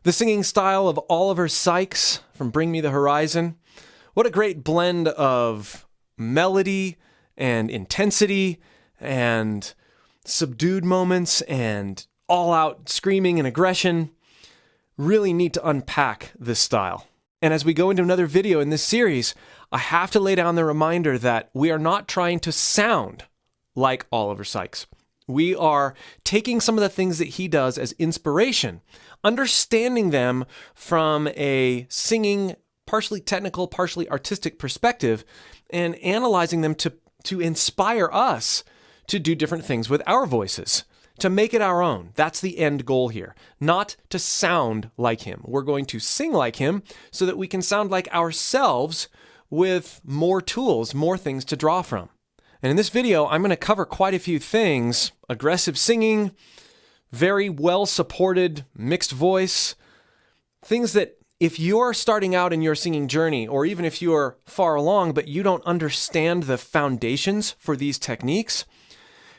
The singing style of Oliver Sykes from Bring Me the Horizon. What a great blend of melody and intensity and subdued moments and all-out screaming and aggression. Really neat to unpack this style. And as we go into another video in this series, I have to lay down the reminder that we are not trying to sound like Oliver Sykes. We are taking some of the things that he does as inspiration, understanding them from a singing, partially technical, partially artistic perspective, and analyzing them to inspire us to do different things with our voices, to make it our own. That's the end goal here, not to sound like him. We're going to sing like him so that we can sound like ourselves with more tools, more things to draw from. And in this video, I'm going to cover quite a few things: aggressive singing, very well-supported mixed voice, things that if you're starting out in your singing journey, or even if you're far along but you don't understand the foundations for these techniques,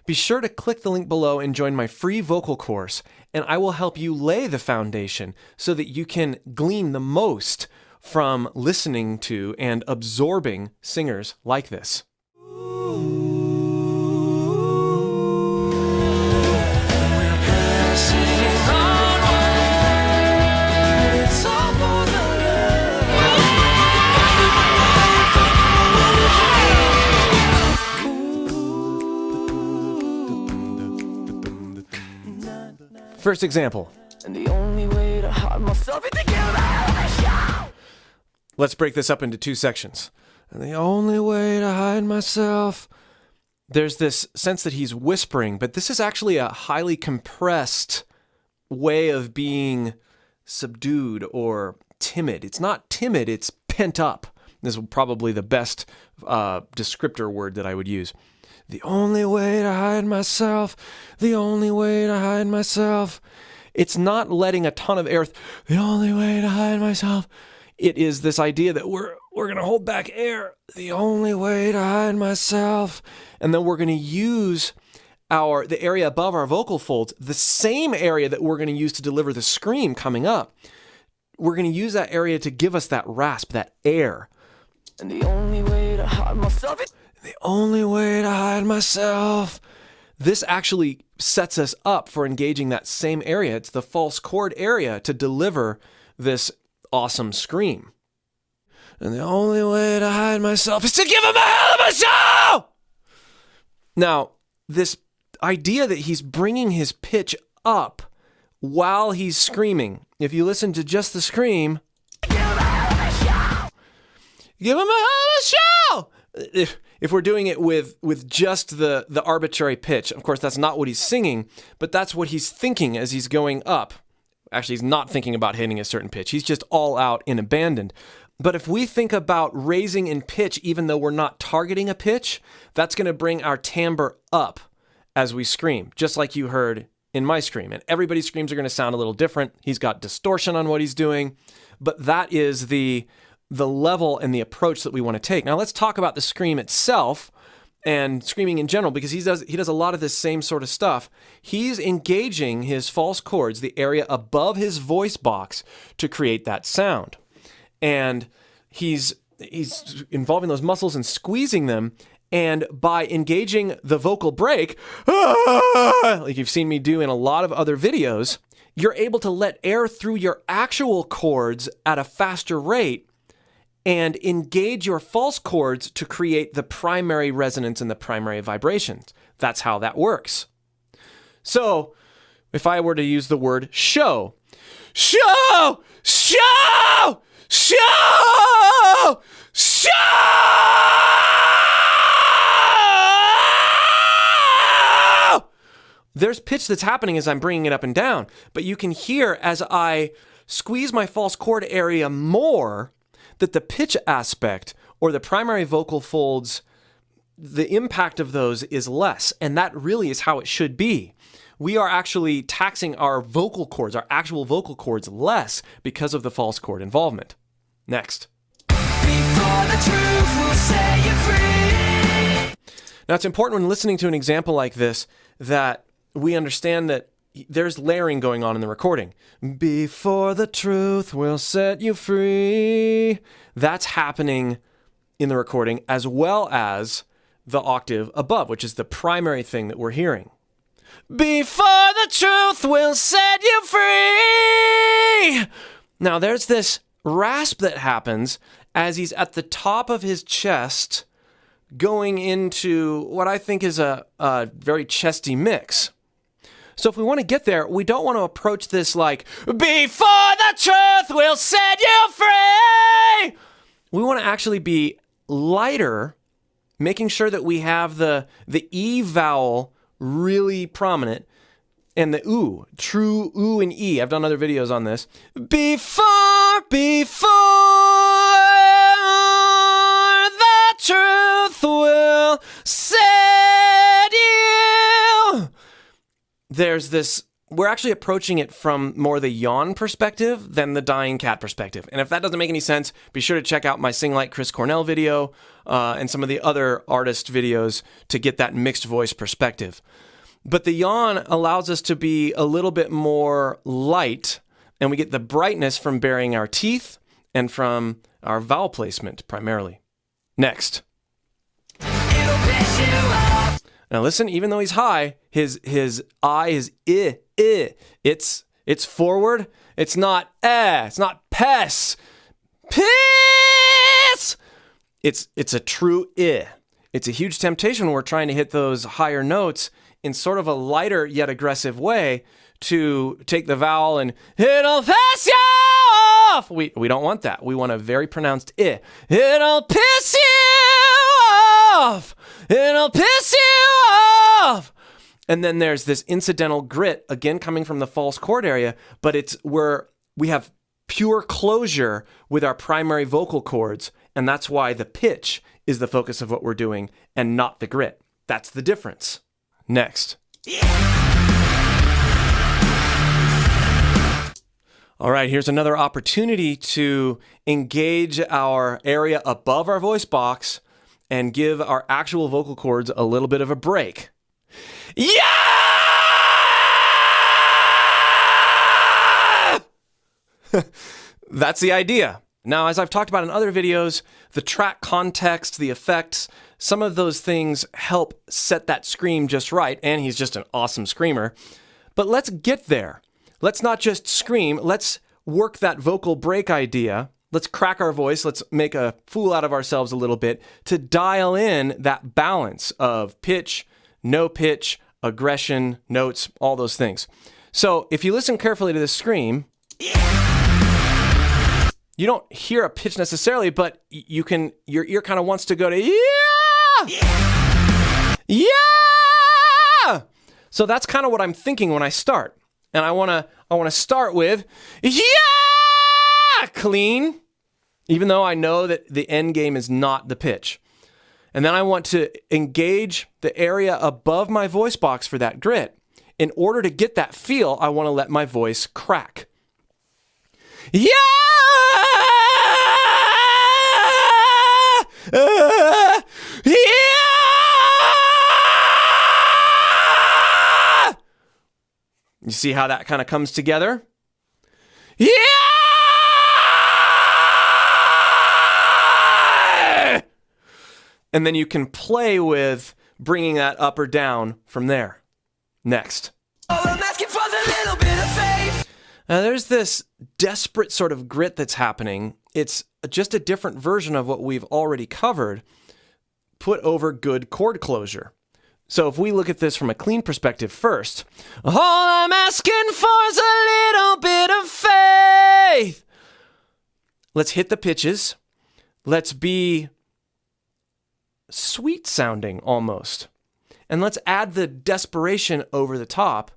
be sure to click the link below and join my free vocal course, and I will help you lay the foundation so that you can glean the most from listening to and absorbing singers like this. First example. And the only way to hide myself is to give it a show. Let's break this up into two sections. And the only way to hide myself. There's this sense that he's whispering, but this is actually a highly compressed way of being subdued or timid. It's not timid, it's pent up. This is probably the best descriptor word that I would use. The only way to hide myself, the only way to hide myself. It's not letting a ton of air, the only way to hide myself. It is this idea that we're going to hold back air, the only way to hide myself. And then we're going to use the area above our vocal folds, the same area that we're going to use to deliver the scream coming up. We're going to use that area to give us that rasp, that air. And the only way to hide myself is the only way to hide myself. This actually sets us up for engaging that same area. It's the false chord area to deliver this awesome scream. And the only way to hide myself is to give him a hell of a show! Now, this idea that he's bringing his pitch up while he's screaming, if you listen to just the scream, give him a hell of a show! Give him a hell of a show! If we're doing it with just the arbitrary pitch, of course, that's not what he's singing, but that's what he's thinking as he's going up. Actually, he's not thinking about hitting a certain pitch. He's just all out and abandoned. But if we think about raising in pitch, even though we're not targeting a pitch, that's going to bring our timbre up as we scream, just like you heard in my scream. And everybody's screams are going to sound a little different. He's got distortion on what he's doing, but that is the level and the approach that we want to take. Now let's talk about the scream itself and screaming in general, because he does a lot of this same sort of stuff. He's engaging his false chords, the area above his voice box, to create that sound. And he's involving those muscles and squeezing them, and by engaging the vocal break, like you've seen me do in a lot of other videos, you're able to let air through your actual chords at a faster rate and engage your false chords to create the primary resonance and the primary vibrations. That's how that works. So, if I were to use the word show, show, show, show, show! There's pitch that's happening as I'm bringing it up and down, but you can hear as I squeeze my false chord area more that the pitch aspect or the primary vocal folds, the impact of those is less. And that really is how it should be. We are actually taxing our vocal cords, our actual vocal cords, less because of the false chord involvement. Next. Before the truth will set you free. Now, it's important when listening to an example like this that we understand that there's layering going on in the recording. Before the truth will set you free. That's happening in the recording, as well as the octave above, which is the primary thing that we're hearing. Before the truth will set you free. Now there's this rasp that happens as he's at the top of his chest, going into what I think is a very chesty mix. So if we want to get there, we don't want to approach this like, before the truth will set you free. We want to actually be lighter, making sure that we have the E vowel really prominent and the ooh, true ooh and E. I've done other videos on this. Before the truth will set you. There's this, we're actually approaching it from more the yawn perspective than the dying cat perspective. And if that doesn't make any sense, be sure to check out my Sing Like Chris Cornell video and some of the other artist videos to get that mixed voice perspective. But the yawn allows us to be a little bit more light, and we get the brightness from baring our teeth and from our vowel placement primarily. Next. Now listen, even though he's high, his I is I. It's forward. It's not it's not pess. Piss. It's a true I. It's a huge temptation when we're trying to hit those higher notes in sort of a lighter yet aggressive way to take the vowel and it'll piss you off. We don't want that. We want a very pronounced I. It'll piss you off. It'll piss you off. And then there's this incidental grit, again coming from the false chord area, but it's where we have pure closure with our primary vocal cords, and that's why the pitch is the focus of what we're doing and not the grit. That's the difference. Next. All right, here's another opportunity to engage our area above our voice box and give our actual vocal cords a little bit of a break. Yeah! That's the idea. Now, as I've talked about in other videos, the track context, the effects, some of those things help set that scream just right, and he's just an awesome screamer. But let's get there. Let's not just scream, let's work that vocal break idea. Let's crack our voice, let's make a fool out of ourselves a little bit to dial in that balance of pitch, no pitch, aggression, notes, all those things. So if you listen carefully to this scream, you don't hear a pitch necessarily, but you can, your ear kind of wants to go to yeah! Yeah! So that's kind of what I'm thinking when I start. And I want to start with yeah! Clean, even though I know that the end game is not the pitch. And then I want to engage the area above my voice box for that grit. In order to get that feel, I want to let my voice crack. Yeah! Yeah! You see how that kind of comes together? Yeah! And then you can play with bringing that up or down from there. Next. Oh, I'm asking for the little bit of faith. Now there's this desperate sort of grit that's happening. It's just a different version of what we've already covered, put over good chord closure. So if we look at this from a clean perspective first, all I'm asking for is a little bit of faith. Let's hit the pitches. Let's be sweet sounding almost. And let's add the desperation over the top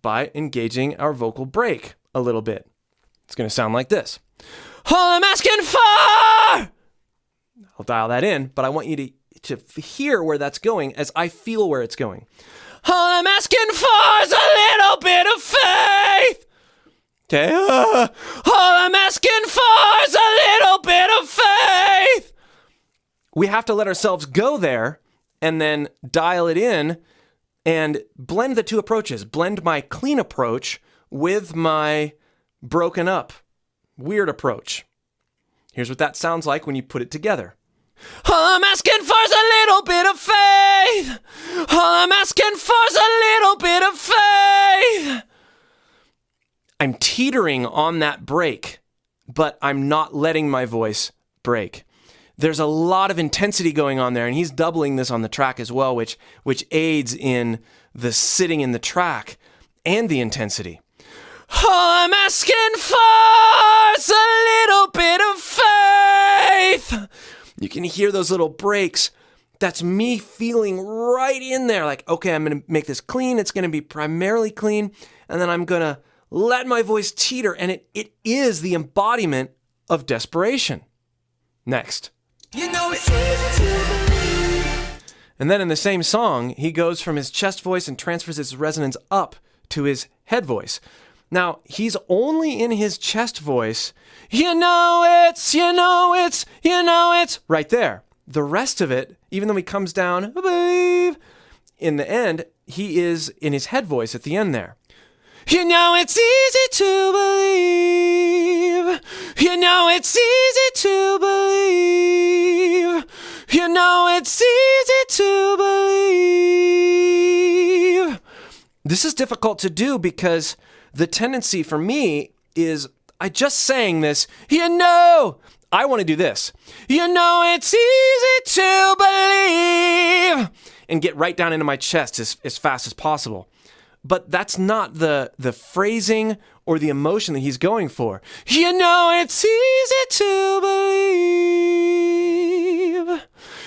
by engaging our vocal break a little bit. It's going to sound like this. All I'm asking for! I'll dial that in, but I want you to hear where that's going as I feel where it's going. All I'm asking for is a little bit of faith. Okay. All I'm asking for is a little bit of faith. We have to let ourselves go there and then dial it in and blend the two approaches. Blend my clean approach with my broken up, weird approach. Here's what that sounds like when you put it together. All I'm asking for is a little bit of faith. All I'm asking for is a little bit of faith. I'm teetering on that break, but I'm not letting my voice break. There's a lot of intensity going on there, and he's doubling this on the track as well, which aids in the sitting in the track and the intensity. All I'm asking for is a little bit of faith. You can hear those little breaks. That's me feeling right in there. Like, okay, I'm going to make this clean. It's going to be primarily clean. And then I'm going to let my voice teeter. And it is the embodiment of desperation. Next. You know it's easy to believe. And then in the same song, he goes from his chest voice and transfers its resonance up to his head voice. Now, he's only in his chest voice. You know it's right there. The rest of it, even though he comes down, I believe, in the end, he is in his head voice at the end there. You know it's easy to believe. You know it's easy to believe. You know it's easy to believe. This is difficult to do because the tendency for me is, I just saying this, I want to do this. You know it's easy to believe. And get right down into my chest as fast as possible. But that's not the phrasing or the emotion that he's going for. You know it's easy to believe.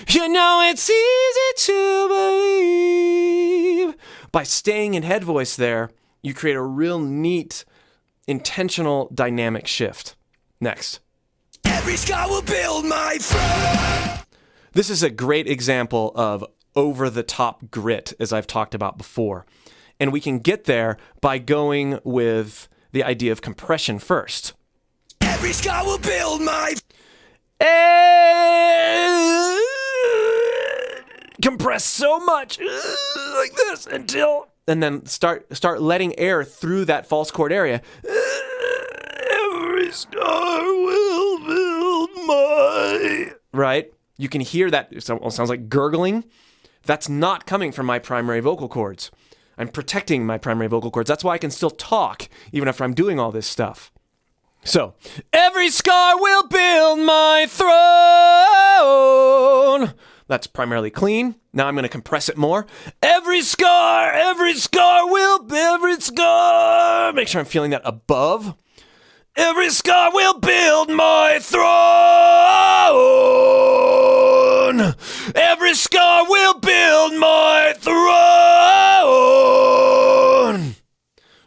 You know it's easy to believe. By staying in head voice there, you create a real neat, intentional dynamic shift. Next. Every scar will build my throne. This is a great example of over-the-top grit, as I've talked about before. And we can get there by going with the idea of compression first. Every scar will build my... Compress so much, like this, until... And then start letting air through that false chord area. Every scar will build my... Right? You can hear that. It sounds like gurgling. That's not coming from my primary vocal cords. I'm protecting my primary vocal cords. That's why I can still talk, even after I'm doing all this stuff. So, every scar will build my throne. That's primarily clean. Now I'm going to compress it more. Every scar will, make sure I'm feeling that above. Every scar will build my throne. Every scar will build my throne.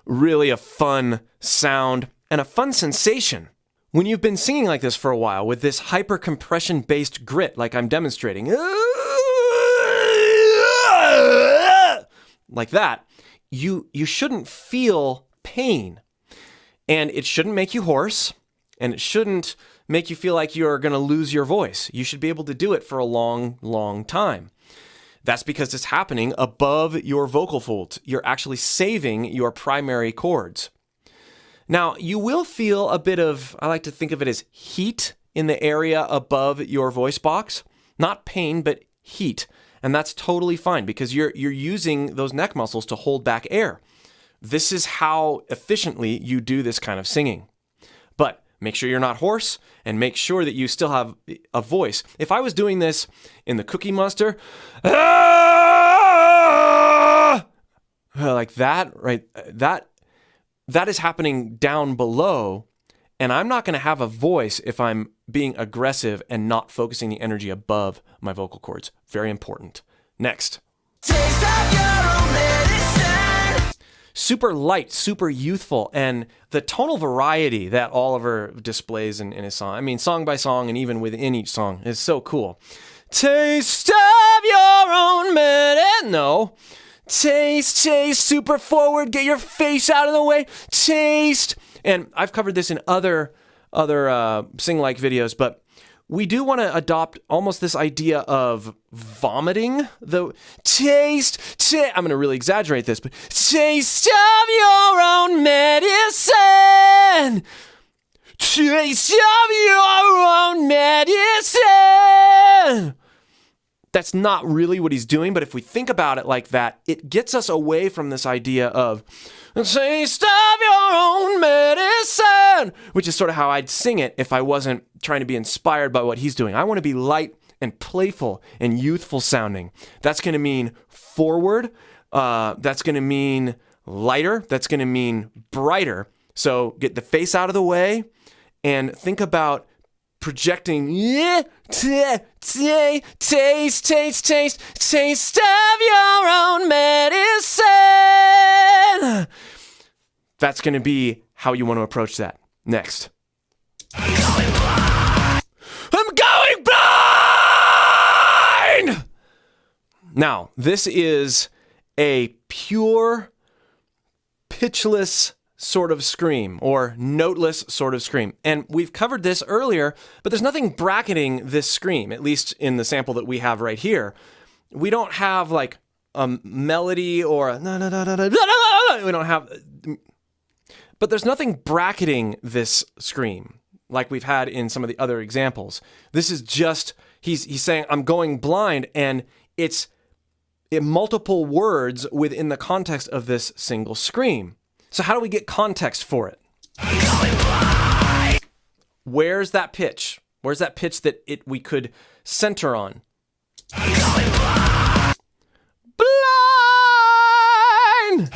Really a fun sound and a fun sensation. When you've been singing like this for a while with this hyper compression based grit like I'm demonstrating, like that, you shouldn't feel pain. And it shouldn't make you hoarse, and it shouldn't make you feel like you're going to lose your voice. You should be able to do it for a long, long time. That's because it's happening above your vocal folds. You're actually saving your primary chords. Now, you will feel a bit of, I like to think of it as heat in the area above your voice box. Not pain, but heat. And that's totally fine because you're using those neck muscles to hold back air. This is how efficiently you do this kind of singing. But make sure you're not hoarse and make sure that you still have a voice. If I was doing this in the Cookie Monster, like that, right? That is happening down below, and I'm not going to have a voice if I'm being aggressive and not focusing the energy above my vocal cords. Very important. Next. Taste of your own medicine. Super light, super youthful, and the tonal variety that Oliver displays in his song, I mean, song by song and even within each song, is so cool. Taste of your own medicine. No. Taste, super forward, get your face out of the way, taste. And I've covered this in other sing-like videos, but we do want to adopt almost this idea of vomiting the taste. I'm going to really exaggerate this, but taste of your own medicine. Taste of your own medicine. That's not really what he's doing, but if we think about it like that, it gets us away from this idea of taste of your own medicine, which is sort of how I'd sing it if I wasn't trying to be inspired by what he's doing. I want to be light and playful and youthful sounding. That's going to mean forward. That's going to mean lighter. That's going to mean brighter. So get the face out of the way and think about projecting taste of your own medicine. That's going to be how you want to approach that. Next. I'm going blind! Now, this is a pure, pitchless sort of scream, or noteless sort of scream. And we've covered this earlier, but there's nothing bracketing this scream, at least in the sample that we have right here. We don't have like a melody or a we don't have, but there's nothing bracketing this scream like we've had in some of the other examples. This is just, he's saying, I'm going blind, and it's in multiple words within the context of this single scream. So how do we get context for it? Where's that pitch? Where's that pitch that we could center on? Blind!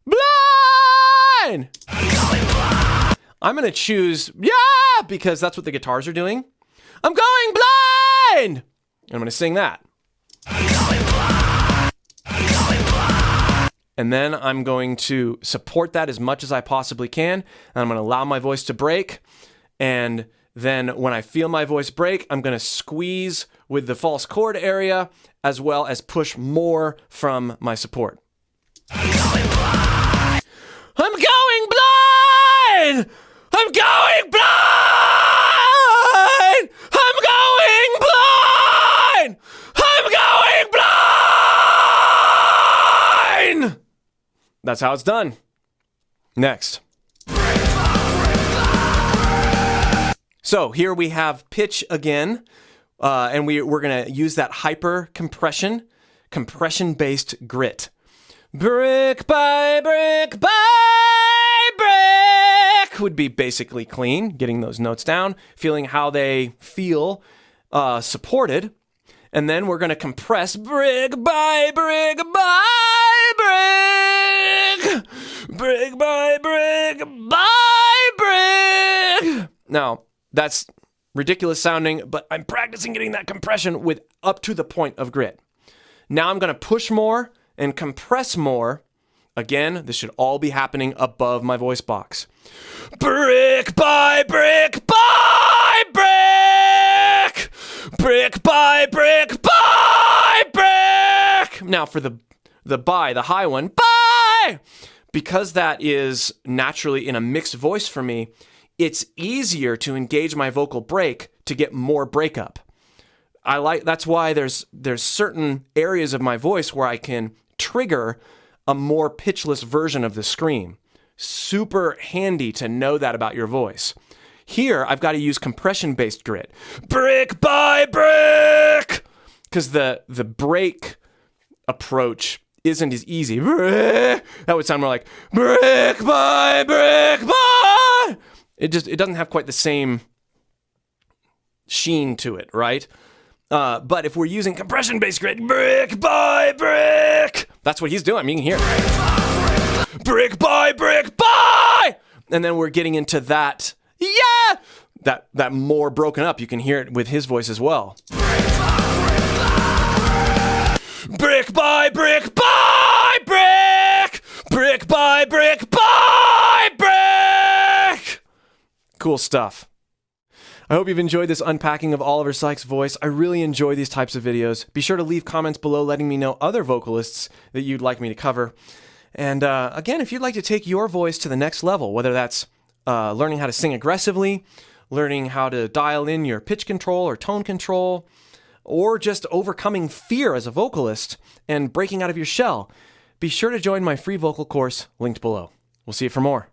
Blind! I'm going to choose, yeah, because that's what the guitars are doing. I'm going blind! And I'm going to sing that. And then I'm going to support that as much as I possibly can. And I'm going to allow my voice to break. And then when I feel my voice break, I'm going to squeeze with the false chord area as well as push more from my support. I'm going blind! I'm going blind! I'm going blind! I'm going blind! I'm going blind! That's how it's done. Next. So here we have pitch again, and we're going to use that hyper compression, compression-based grit. Brick by brick by brick would be basically clean, getting those notes down, feeling how they feel supported. And then we're going to compress brick by brick by brick. Brick by brick by brick. Now, that's ridiculous sounding, but I'm practicing getting that compression with up to the point of grit. Now I'm going to push more and compress more. Again, this should all be happening above my voice box. Brick by brick by brick. Brick by brick by brick. Now for the by, the high one, by! Because that is naturally in a mixed voice for me, it's easier to engage my vocal break to get more breakup. That's why there's certain areas of my voice where I can trigger a more pitchless version of the scream. Super handy to know that about your voice. Here, I've got to use compression-based grit. Brick by brick! Because the break approach isn't as easy. That would sound more like brick by brick by! It doesn't have quite the same sheen to it, right? But if we're using compression-based grit, brick by brick, that's what he's doing. I mean, you can hear it. Brick by brick by! And then we're getting into that, yeah! That more broken up. You can hear it with his voice as well. Brick by brick by brick! Brick by brick by brick! Cool stuff. I hope you've enjoyed this unpacking of Oliver Sykes' voice. I really enjoy these types of videos. Be sure to leave comments below letting me know other vocalists that you'd like me to cover. And again, if you'd like to take your voice to the next level, whether that's learning how to sing aggressively, learning how to dial in your pitch control or tone control, or just overcoming fear as a vocalist and breaking out of your shell, be sure to join my free vocal course linked below. We'll see you for more.